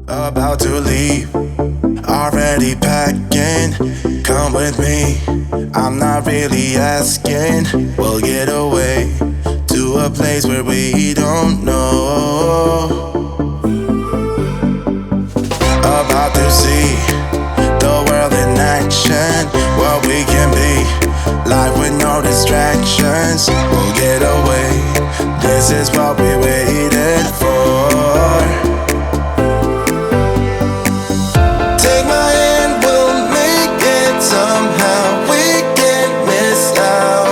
About to leave, already packing. Come with me, I'm not really asking. We'll get away to a place where we don't know. About to see the world in action, what we can be, life with no distractions. We'll get away, this is what we waited for. Take my hand, we'll make it somehow. We can't miss out.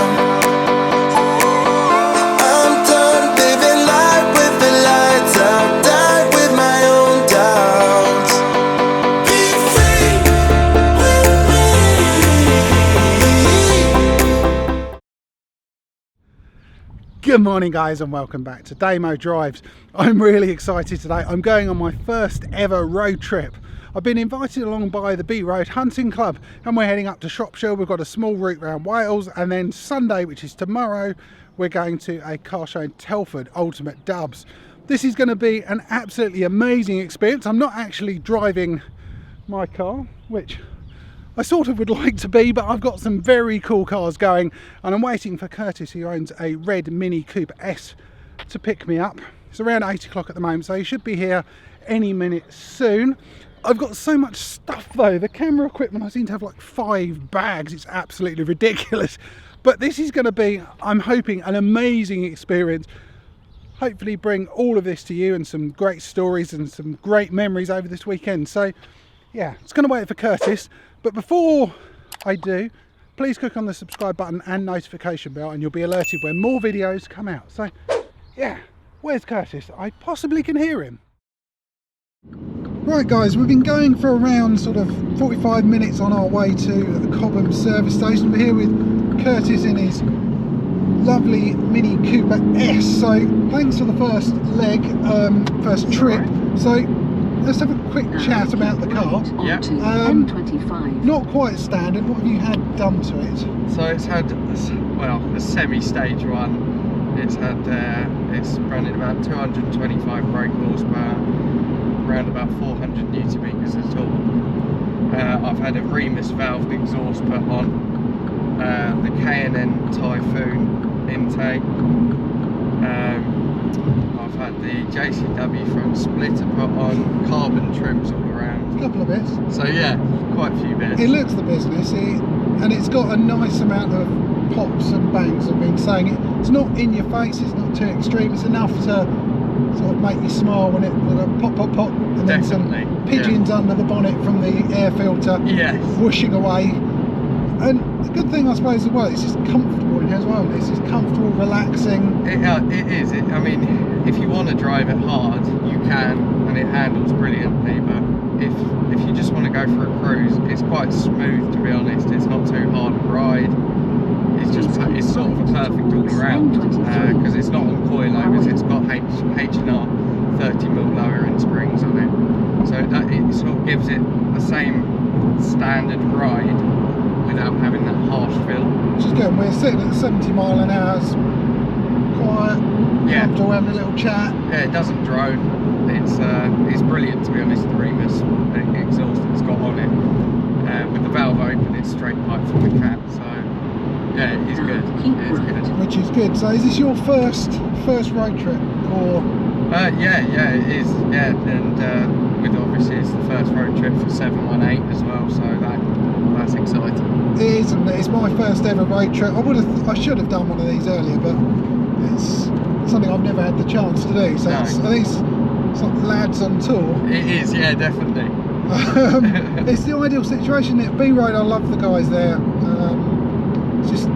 I'm done living life with the lights out. Die with my own doubts. Be free with me. Good morning guys and welcome back to Damo Drives. I'm really excited today. I'm going on my first ever road trip. I've been invited along by the B Road Hunting Club and we're heading up to Shropshire. We've got a small route around Wales, and then Sunday, which is tomorrow, we're going to a car show in Telford, Ultimate Dubs. This is going to be an absolutely amazing experience. I'm not actually driving my car, which I sort of would like to be, but I've got some very cool cars going and I'm waiting for Curtis, who owns a red Mini Cooper S, to pick me up. It's around 8 o'clock at the moment, so he should be here any minute soon. I've got so much stuff though. The camera equipment, I seem to have like 5 bags. It's absolutely ridiculous. But this is going to be, I'm hoping, an amazing experience. Hopefully bring all of this to you and some great stories and some great memories over this weekend. So yeah, it's going to wait for Curtis. But before I do, please click on the subscribe button and notification bell and you'll be alerted when more videos come out. So yeah, where's Curtis? I possibly can hear him. Right guys, we've been going for around sort of 45 minutes on our way to the Cobham service station. We're here with Curtis in his lovely Mini Cooper S. So thanks for the first leg, first trip. So let's have a quick chat about the car. Yeah. Not quite standard. What have you had done to it? So it's had, well, a semi-stage one. It's had, it's running about 225 brake horsepower, around about 400 newton meters of torque. I've had a Remus valve exhaust put on, the K&N Typhoon intake. I've had the JCW front splitter put on, carbon trims all around. A couple of bits. So yeah, quite a few bits. It looks the business, and it's got a nice amount of pops and bangs. I've been saying it's not in your face, it's not too extreme, it's enough to sort of make you smile when it will pop pop pop, and then some pigeons under the bonnet from the air filter whooshing away. And the good thing I suppose as well, it's just comfortable in here as well. It's just comfortable, relaxing. It is. I mean, if you want to drive it hard, you can, and it handles brilliantly. But if you just want to go for a cruise, it's quite smooth, to be honest. It's not too hard to ride. It's sort of perfect all around because it's not on coilovers. It's got H&R 30mm lowering springs on it, so it sort of gives it the same standard ride without having that harsh feel. Which is good. We're sitting at 70 mile an hour, quiet, comfortable, having a little chat. Yeah, it doesn't drone. It's brilliant, to be honest. The Remus exhaust it's got on it, with the valve open, it's straight pipe from the cap. So yeah, it's good. It's good. Which is good. So is this your first road trip, or? Yeah, it is. Yeah, and with obviously it's the first road trip for 718 as well. So that's exciting. It is, and it's my first ever road trip. I should have done one of these earlier, but it's something I've never had the chance to do. So it's like lads on tour. It is, yeah, definitely. It's the ideal situation. At B Road, I love the guys there. It's just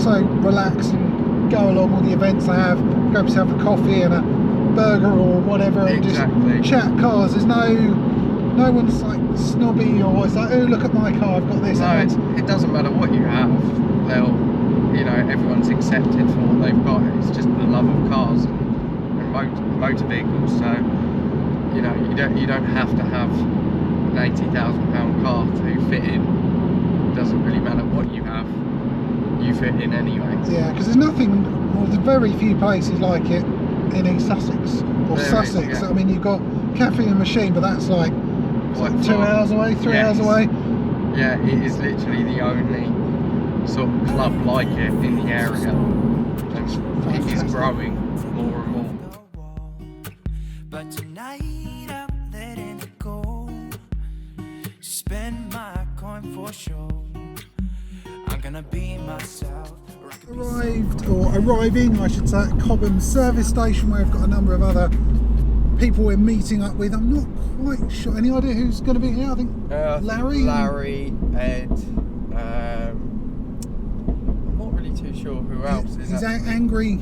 so relaxed and go along all the events they have. Grab yourself a coffee and a burger or whatever, and just chat cars. There's no one's like snobby or it's like, oh look at my car, I've got this. No, it doesn't matter what you have. Everyone's accepted for what they've got. It's just the love of cars and motor vehicles. So you don't have to have an £80,000 car to fit in. It doesn't really matter what you have. You fit in anyway. Yeah, because there's nothing, well, there's very few places like it in East Sussex or There Sussex. is, yeah. I mean, you've got Cafe and Machine, but that's like, it's like 2 hours away, 3 hours away. Yeah, it is literally the only sort of club like it in the area, and it is growing more and more. But tonight I'm letting it go. Spend my coin for sure. I'm gonna be myself. Arriving, I should say, at Cobham service station, where I've got a number of other people we're meeting up with. I'm not quite sure. Any idea who's going to be here? I think Larry, Ed. I'm not really too sure who else is. Is that Angry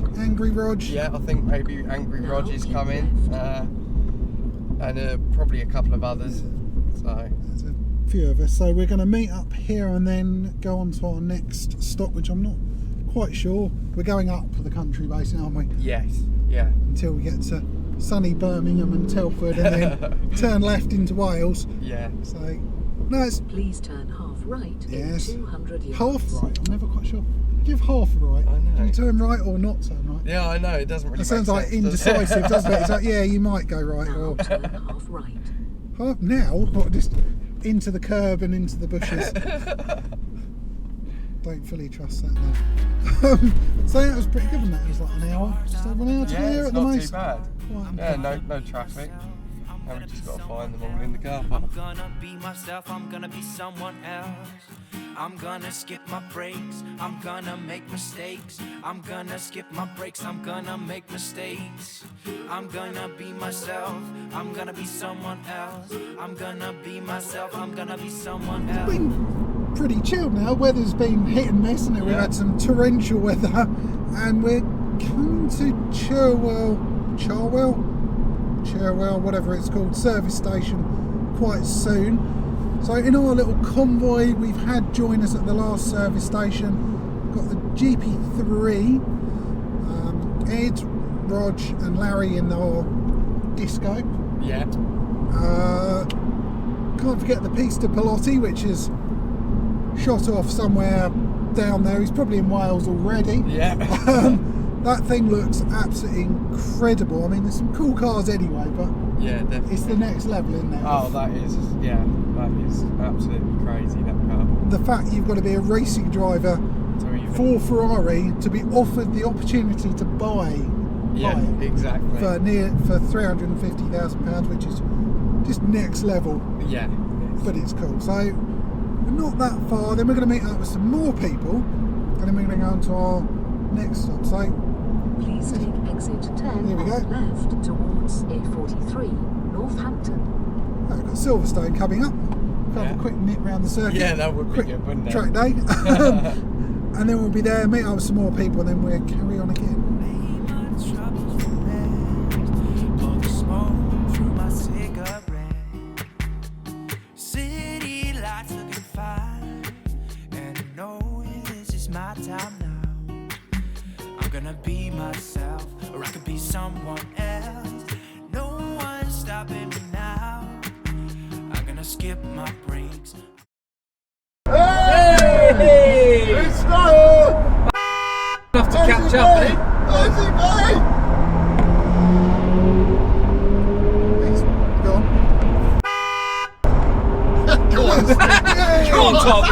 Rog? Yeah, I think maybe Angry Rog is coming, and probably a couple of others. So There's a few of us. So we're going to meet up here and then go on to our next stop, which I'm not quite sure. We're going up the country basically, aren't we? yes, yeah. Until we get to sunny Birmingham and Telford, and then turn left into Wales. Yeah. So no, it's Please turn half right Yes. in 200 yards. half right. I'm never quite sure. Do you have half right? I know. Do you turn right or not turn right? Yeah, I know. It doesn't really It sounds make like sense, does it? indecisive, doesn't it? It's like, yeah, you might go right Now or turn half right. half now, or just into the curb and into the bushes. Don't fully trust that now. So that was pretty good, wasn't it? It was like an hour, just over an hour to Yeah, get here it's at the not too most. bad. Quite Yeah, no traffic. And we just got to find them all in the car park. I'm gonna be myself, I'm gonna be someone else. I'm gonna skip my breaks, I'm gonna make mistakes. I'm gonna skip my breaks, I'm gonna make mistakes. I'm gonna be myself, I'm gonna be someone else. I'm gonna be myself, I'm gonna be someone else. been pretty chilled now. Weather's been hit and miss, and we've had some torrential weather, and we're coming to Cherwell, whatever it's called, service station quite soon. So in our little convoy we've had join us at the last service station, got the GP3, Ed, Rog and Larry in our disco. Yeah. Can't forget the Pista Pilotti, which is shot off somewhere down there. He's probably in Wales already. Yeah. That thing looks absolutely incredible. I mean, there's some cool cars anyway, but Yeah, definitely. it's the next level, isn't it? Oh, that is absolutely crazy, that car. The fact you've got to be a racing driver To even, for Ferrari to be offered the opportunity to buy yeah, it exactly. for £350,000, which is just next level. Yeah. But it's cool. So we're not that far. Then we're going to meet up with some more people, and then we're going to go on to our next stop. So Please take exit 10 Here we on go. left towards A43, Northampton. we've got Silverstone coming up. We'll have a quick nip round the circuit. Yeah, that would be Quick good, wouldn't it? track day. And then we'll be there, meet up with some more people, and then we'll carry on again. Blow the smoke through my cigarette. City lights looking fine, and I know this is my time now. I'm gonna be myself, or I could be someone else. No one's stopping me now. I'm gonna skip my breaks. It's not Enough to catch up, eh? He's gone. Go on, Go on, Tom.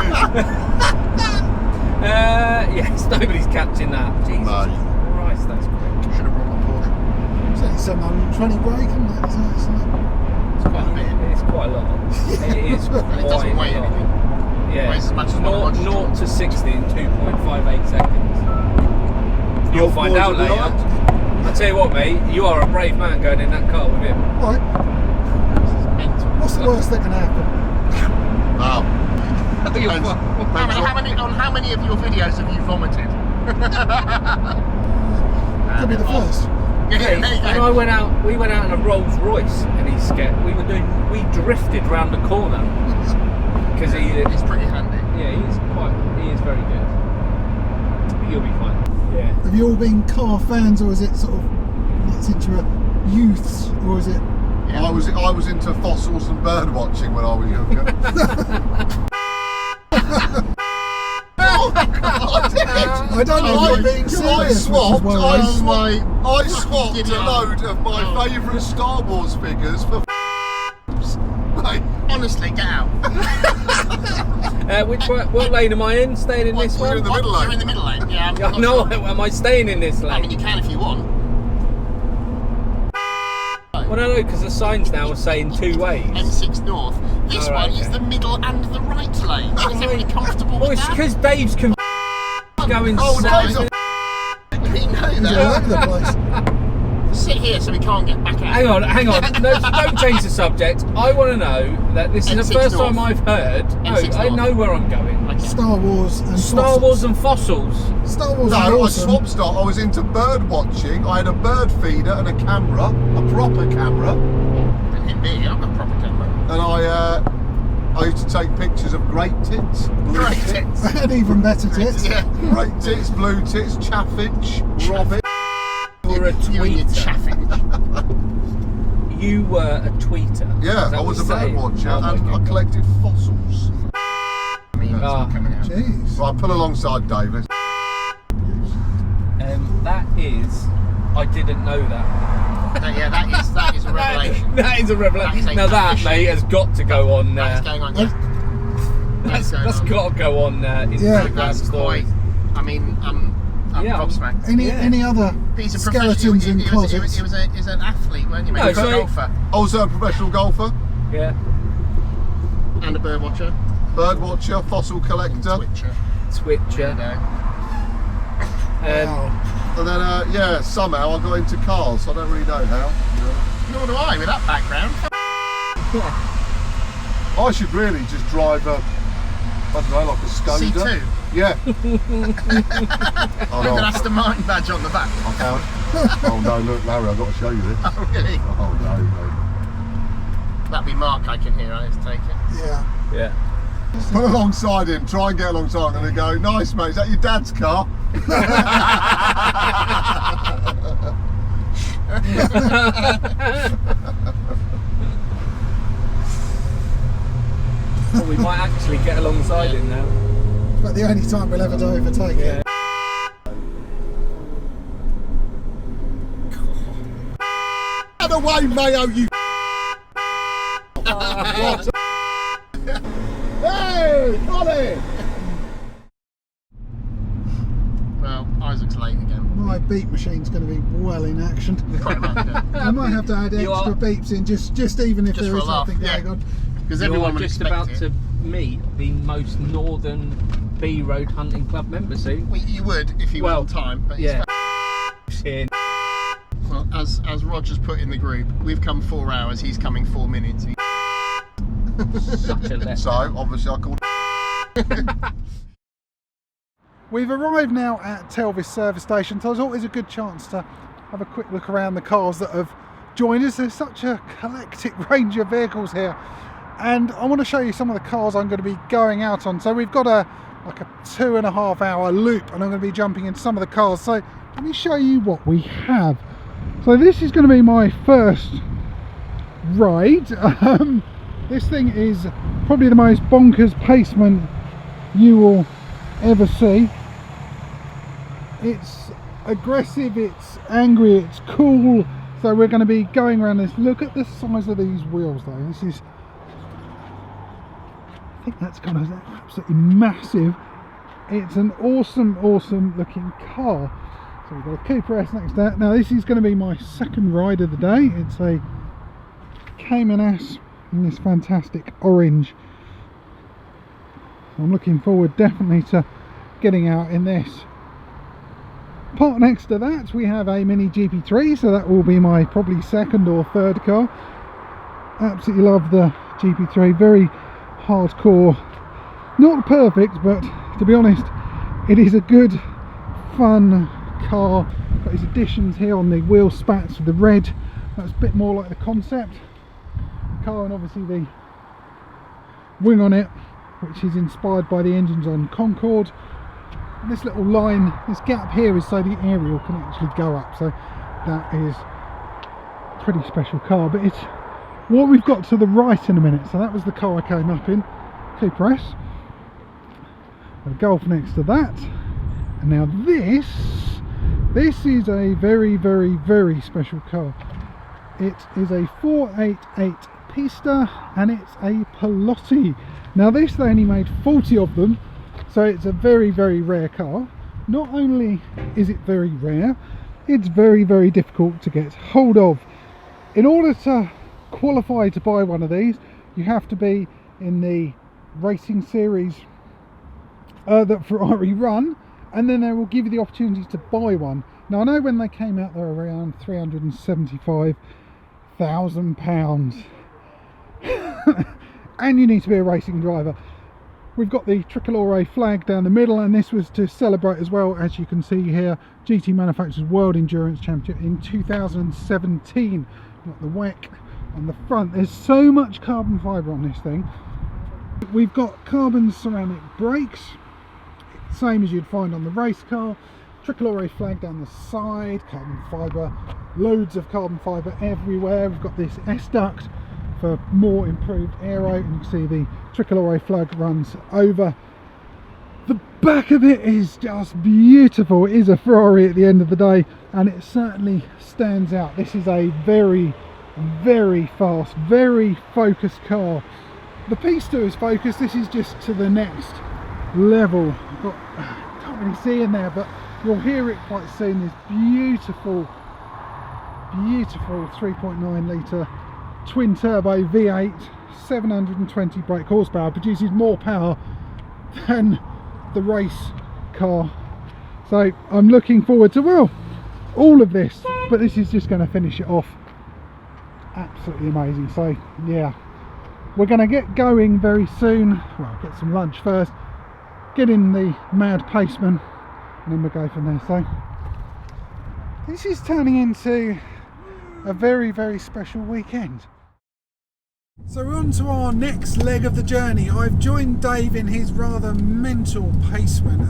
Yes, nobody's catching that. Jesus No. Christ, that's quick. Should have brought my Porsche. It's only 720 brake, isn't it? It's quite a lot. It is quite And it doesn't weigh a lot. anything. Yeah. Weighs as much as one 0 to 60 in 2.58 seconds. You'll find out later. I tell you what, mate, you are a brave man going in that car with him. Right, This is mental. what's the worst that can happen? Wow. You're Depends. On how many of your videos have you vomited? Could be the first. Yeah, there you When go. we went out in a Rolls Royce and he we drifted round the corner because It's pretty handy. yeah, he is very good. But you'll be fine. Yeah. Have you all been car fans, or is it sort of like since you were youths, or is it? I was into fossils and bird watching when I was younger. Oh, God, I don't know if you're being serious. I swapped a load of my favourite Star Wars figures for mate. Honestly, get out. What lane am I in? Staying in this You're one? in the middle lane. You're in the middle lane. Yeah. I'm not No, sure. am I staying in this lane? I mean, you can if you want. Well, no, because the signs now are saying 2 ways. M6 North. This Alright, one is okay. the middle and the right lane. Is everybody comfortable Well, with it's that? because Dave's going Oh, south. Dave's We know He's all over that. the place. Sit here so we can't get back out. Hang on. No, don't change the subject. I want to know that this is M6 the first North. time I've heard. No, M6 I North. know where I'm going. Okay. Star Wars and Star Wars and fossils. Star Wars No, is I awesome. swapped stock. I was into bird watching. I had a bird feeder and a camera, a proper camera, And hit me, I've got a proper camera. and I used to take pictures of great tits, blue Great tits, tits. And even better tits. Yeah. great tits, blue tits, chaffinch, robin. You were a You and your tweeter. chaffing. You were a tweeter. Yeah, Is that I what was a you're bird saying? watcher Oh my and I God. collected fossils. Memes Ah. coming out. Jeez. Right, pull alongside David. That is. I didn't know that. Yeah, that is a revelation. That is a revelation. That is a Now that, official- mate, has got to go on. That's going on. Yeah. That's got to go on Instagram Yeah. That's story. quite. I mean, I'm Yeah. gobsmacked. Any other He's a skeletons in closets? He was an athlete, weren't you? No, Mate? He was a so- golfer Also a professional golfer, Yeah. and a bird watcher. bird watcher, fossil collector, Twitcher. Twitcher. Weirdo. Wow. and then yeah, somehow I got into cars. I don't really know how. Nor do I with that background. I should really just drive a, I don't know, like a Skoda. C2 Yeah. with an Aston Martin badge on the back. I found. Oh no, look, Larry, I've got to show you this. Oh really? Oh no, mate. That'd be Mark. I can hear. I just take it. Yeah. Yeah. Pull alongside him, try and get alongside him and go, nice mate, is that your dad's car? Well, we might actually get alongside him now. But the only time we'll ever overtake it. Get away, Mayo, you what? Hey, Colin! Well, Isaac's late again. My beep machine's going to be well in action. Quite right, yeah. I might have to add You extra are- beeps in, just even if Just there for is a laugh, something yeah. going on. Because You're everyone would just expect about it. to meet the most northern B Road Hunting Club member soon. Well, you would if you were on time, but yeah. it's Here. well, as Roger's put in the group, we've come 4 hours. He's coming 4 minutes. Such a let. So, obviously I called We've arrived now at Telvis service station, so it's always a good chance to have a quick look around the cars that have joined us. There's such a eclectic range of vehicles here, and I want to show you some of the cars I'm going to be going out on. So we've got like a 2.5 hour loop, and I'm going to be jumping in some of the cars. So let me show you what we have. So this is going to be my first ride. This thing is probably the most bonkers paceman you will ever see. It's aggressive, it's angry, it's cool. So we're going to be going around this. Look at the size of these wheels though. This is, I think that's kind of absolutely massive. It's an awesome looking car. So we've got a Cooper S next to that. Now this is going to be my second ride of the day. It's a Cayman S in this fantastic orange. I'm looking forward definitely to getting out in this. Part next to that we have a Mini GP3, so that will be my probably second or third car. Absolutely love the GP3, very hardcore, not perfect, but to be honest it is a good fun car. Got his additions here on the wheel spats with the red, that's a bit more like the concept car, and obviously the wing on it, which is inspired by the engines on Concorde. And this little line, this gap here, is so the aerial can actually go up, so that is a pretty special car. But it's what we've got to the right in a minute. So that was the car I came up in, Cooper S. A Golf next to that, Now this is a very, very, very special car. It is a 488 Pista and it's a Pelosi. Now this, they only made 40 of them, so it's a very, very rare car. Not only is it very rare, it's very, very difficult to get hold of. In order to qualify to buy one of these, you have to be in the racing series that Ferrari run, and then they will give you the opportunity to buy one. Now I know when they came out, they were around £375,000 and you need to be a racing driver. We've got the tricolore flag down the middle, and this was to celebrate as well, as you can see here, GT Manufacturers World Endurance Championship in 2017. Got the WEC on the front. There's so much carbon fibre on this thing. We've got carbon ceramic brakes, same as you'd find on the race car. Tricolore flag down the side, carbon fibre, loads of carbon fibre everywhere. We've got this S-duct for more improved aero, and you can see the tricolore flag runs over. The back of it is just beautiful. It is a Ferrari at the end of the day, and it certainly stands out. This is a very, very fast, very focused car. The Pista is focused. This is just to the next level. Can't really see in there, but you'll hear it quite soon. This beautiful 3.9 litre twin turbo V8, 720 brake horsepower, produces more power than the race car. So I'm looking forward to, well, all of this, but this is just going to finish it off. Absolutely amazing. So yeah, we're going to get going very soon. Well, get some lunch first, get in the mad paceman, and then we'll go from there. So this is turning into a very, very special weekend. So we're on to our next leg of the journey. I've joined Dave in his rather mental paceman.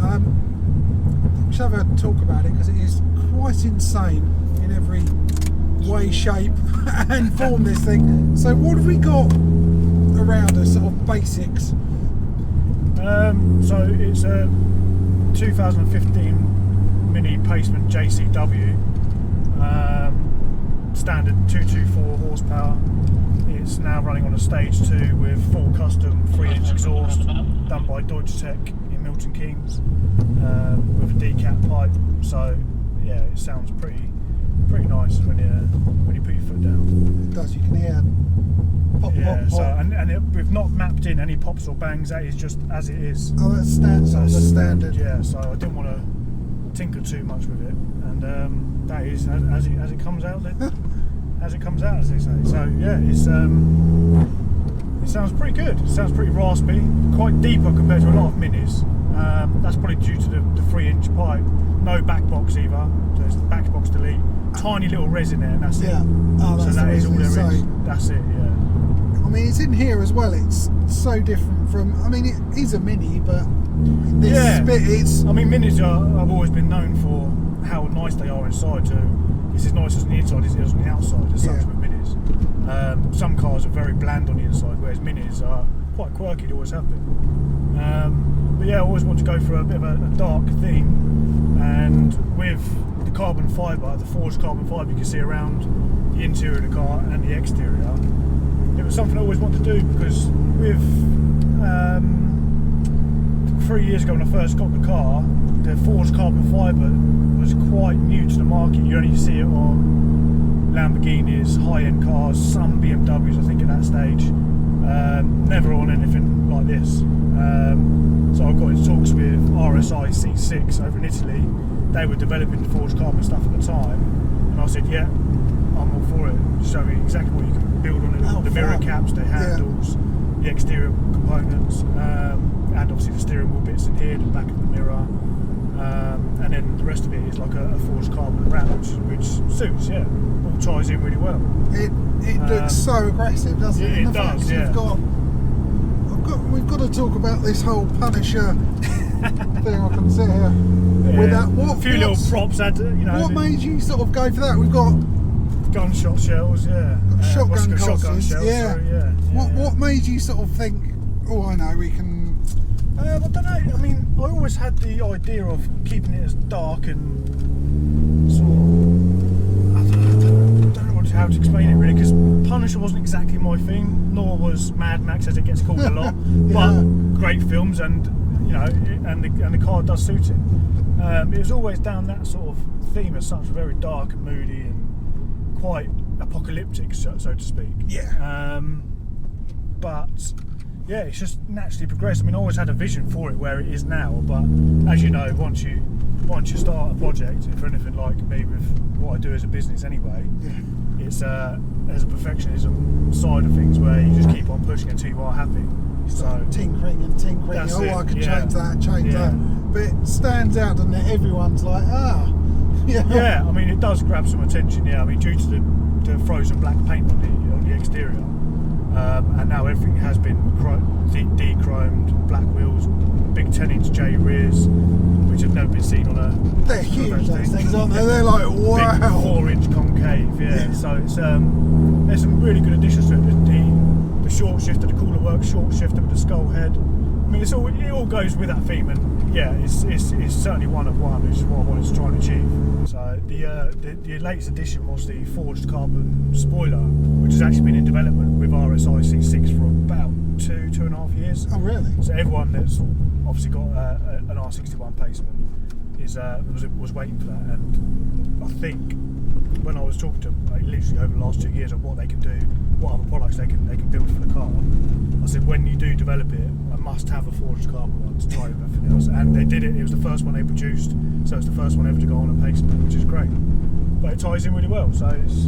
Let's have a talk about it, because it is quite insane in every way, shape and form, this thing. So what have we got around us, sort of basics? So it's a 2015 Mini Paceman JCW, standard 224 horsepower. It's now running on a stage 2 with full custom 3-inch exhaust done by Dodge Tech in Milton Keynes, with a decap pipe. So yeah, it sounds pretty nice when you put your foot down. It does. You can hear pop, yeah, pop, pop. So we've not mapped in any pops or bangs. That is just as it is. Oh, that's standard. Yeah, so I didn't want to tinker too much with it, and that is as it comes out then. As it comes out, as they say. So yeah, it sounds pretty good. It sounds pretty raspy, quite deeper compared to a lot of minis. That's probably due to the 3-inch pipe. No back box either. So it's the back box delete. Tiny little res in there, and that's it. Oh, that's so that is all there is. That's it. Yeah. I mean, it's in here as well. It's so different from. I mean, it is a mini, but this bit is. I mean, minis have always been known for how nice they are inside. So it's as nice on the inside as it is on the outside, as such with minis. Some cars are very bland on the inside, whereas minis are quite quirky. They always have been. But yeah, I always want to go for a bit of a dark theme, and with the carbon fibre, the forged carbon fibre you can see around the interior of the car and the exterior, it was something I always wanted to do, because with 3 years ago when I first got the car, the forged carbon fibre was quite new to the market. You only see it on Lamborghinis, high-end cars, some BMWs I think at that stage, never on anything like this. So I got into talks with RSI C6 over in Italy. They were developing the forged carbon stuff at the time, and I said, yeah, I'm all for it. Show me exactly what you can build on it, the mirror caps, the handles, the exterior components, and obviously the steering wheel bits in here, the back of the mirror, and then the rest of it is like a forged carbon wrap, which suits, all ties in really well. It looks so aggressive, doesn't it? It does, yeah. We've got to talk about this whole Punisher thing. I can sit here with that. A few little props had, What made you sort of go for that? We've got gunshot shells, shotgun shells. What made you sort of think, oh, I know, we can I don't know. I mean, I always had the idea of keeping it as dark and sort of. I don't know how to explain it really, because Punisher wasn't exactly my thing, nor was Mad Max, as it gets called a lot. But great films, and you know, and the car does suit it. It was always down that sort of theme as such, very dark and moody and quite apocalyptic, so to speak. Yeah. But yeah, it's just naturally progressed. I mean, I always had a vision for it where it is now, but as you know, once you start a project, if anything like me with what I do as a business anyway, it's there's a perfectionism side of things where you just keep on pushing until you are happy. So tinkering. That's Oh, it, I can yeah. change that. Yeah. But it stands out, doesn't it? Everyone's like, yeah. I mean, it does grab some attention. Yeah, I mean, due to the frozen black paint on the exterior, and now everything has been de-chromed, black wheels, big 10-inch J rears, which have never been seen on a. They're huge, those things, aren't they? They're like, wow. Big 4-inch concave, yeah. So it's there's some really good additions to it. The short shifter, the cooler works short shifter with the skull head. I mean, it all goes with that theme, and yeah, it's certainly one of one, which is what I wanted to try and achieve. So the latest addition was the forged carbon spoiler, which has actually been in development with BRHC 6 for about 2.5 years. Oh, really? So everyone that's obviously got an R61 paceman was waiting for that, and I think when I was talking to them, literally over the last 2 years of what they can do, what other products they can build for the car, I said when you do develop it, I must have a forged carbon one to try with everything else, and they did it. It was the first one they produced, so it's the first one ever to go on a paceman, which is great. But it ties in really well, so it's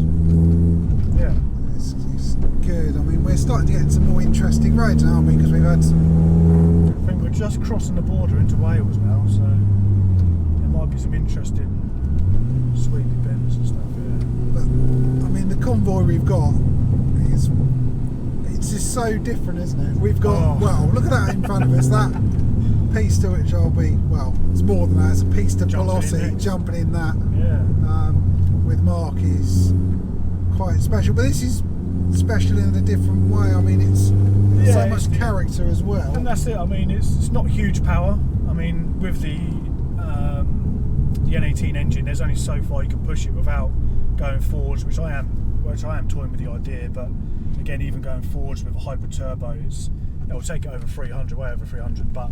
good. I mean, we're starting to get some more interesting roads now, aren't we? Because we've had some. I think we're just crossing the border into Wales now, so there might be some interesting sweepy bends and stuff. But I mean, the Convoy we've got it's just so different, isn't it? We've got well, look at that in front of us. That piece to which I'll be it's more than that. It's a piece to velocity jumping in that. Yeah. With Mark is quite special, but this is special in a different way. I mean, it's so much character as well. And that's it. I mean, it's not huge power. I mean, with the N18 engine, there's only so far you can push it without going forwards, which I am toying with the idea. But again, even going forwards with a hybrid turbo, it'll take it over 300, way over 300, but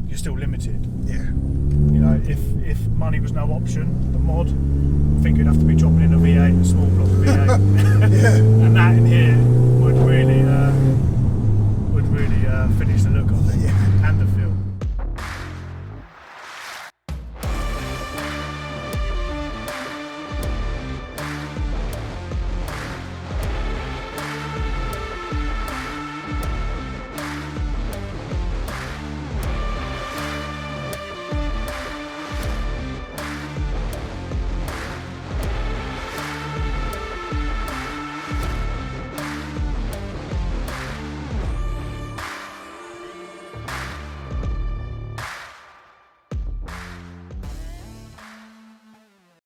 you're still limited. Yeah. You know, if money was no option, the mod, I think you'd have to be dropping in a V8, a small block V8, Yeah. and that in here